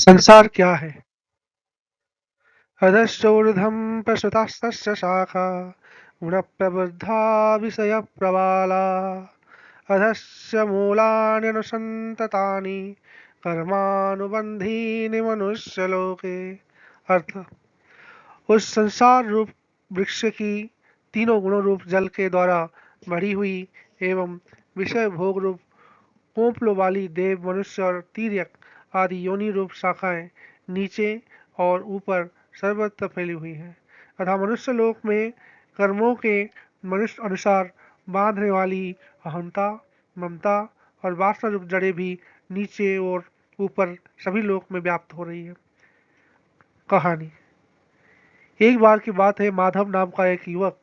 संसार क्या है? अधश्चोर्ध्वं प्रसृतास्तस्य शाखा गुणप्रवृद्धा विषयप्रवाला अधस्य मूलान्यनुसन्ततानि कर्मानुबन्धीनि मनुष्यलोके। अर्थ, उस संसार रूप वृक्ष की तीनों गुणों रूप जल के द्वारा बढ़ी हुई एवं विषय भोग रूप कोंपलों वाली देव, मनुष्य और तिर्यक आदि योनि रूप शाखाएं नीचे और ऊपर सर्वत्र फैली हुई हैं तथा मनुष्य लोक में कर्मों के मनुष्य अनुसार बांधने वाली अहंता, ममता और वासना रूप जड़ें भी नीचे और ऊपर सभी लोक में व्याप्त हो रही है। कहानी। एक बार की बात है, माधव नाम का एक युवक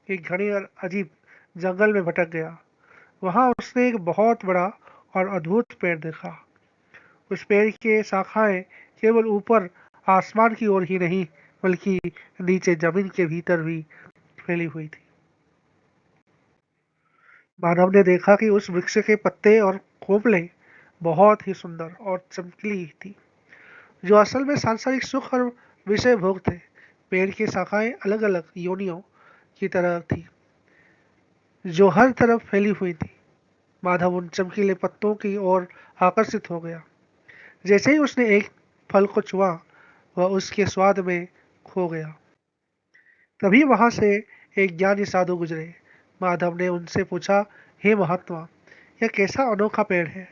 एक घने और अजीब जंगल में भटक गया। वहां उसने एक बहुत बड़ा और अद्भुत पेड़ देखा। उस पेड़ की शाखाएं केवल ऊपर आसमान की ओर ही नहीं बल्कि नीचे जमीन के भीतर भी फैली हुई थी। मानव ने देखा कि उस वृक्ष के पत्ते और खोपले बहुत ही सुंदर और चमकीली थी, जो असल में सांसारिक सुख और विषय भोग थे। पेड़ की शाखाएं अलग अलग योनियों की तरह थी, जो हर तरफ फैली हुई थी। माधव उन चमकीले पत्तों की ओर आकर्षित हो गया। जैसे ही उसने एक फल को छुआ, वह उसके स्वाद में खो गया। तभी वहां से एक ज्ञानी साधु गुजरे। माधव ने उनसे पूछा, हे महात्मा, यह कैसा अनोखा पेड़ है?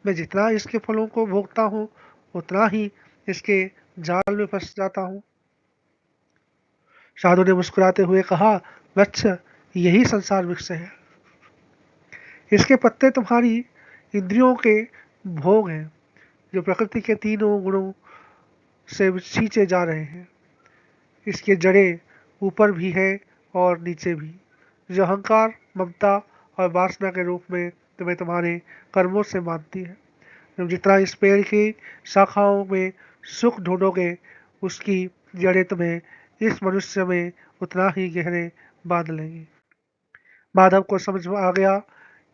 मैं जितना इसके फलों को भोगता हूँ उतना ही इसके जाल में फंस जाता हूँ। साधु ने मुस्कुराते हुए कहा, वत्स, यही संसार वृक्ष है। इसके पत्ते तुम्हारी इंद्रियों के भोग हैं, जो प्रकृति के तीनों गुणों से खींचे जा रहे हैं। इसके जड़ें ऊपर भी है और नीचे भी, जो अहंकार, ममता और वासना के रूप में तुम्हें तुम्हारे कर्मों से बांधती है। तुम जितना इस पेड़ की शाखाओं में सुख ढूंढोगे, उसकी जड़ें तुम्हें इस मनुष्य में उतना ही गहरे बांध लेंगी। माधव को समझ में आ गया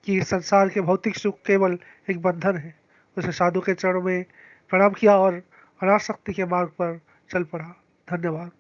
कि संसार के भौतिक सुख केवल एक बंधन है। उसने साधु के चरणों में प्रणाम किया और अनासक्ति के मार्ग पर चल पड़ा। धन्यवाद।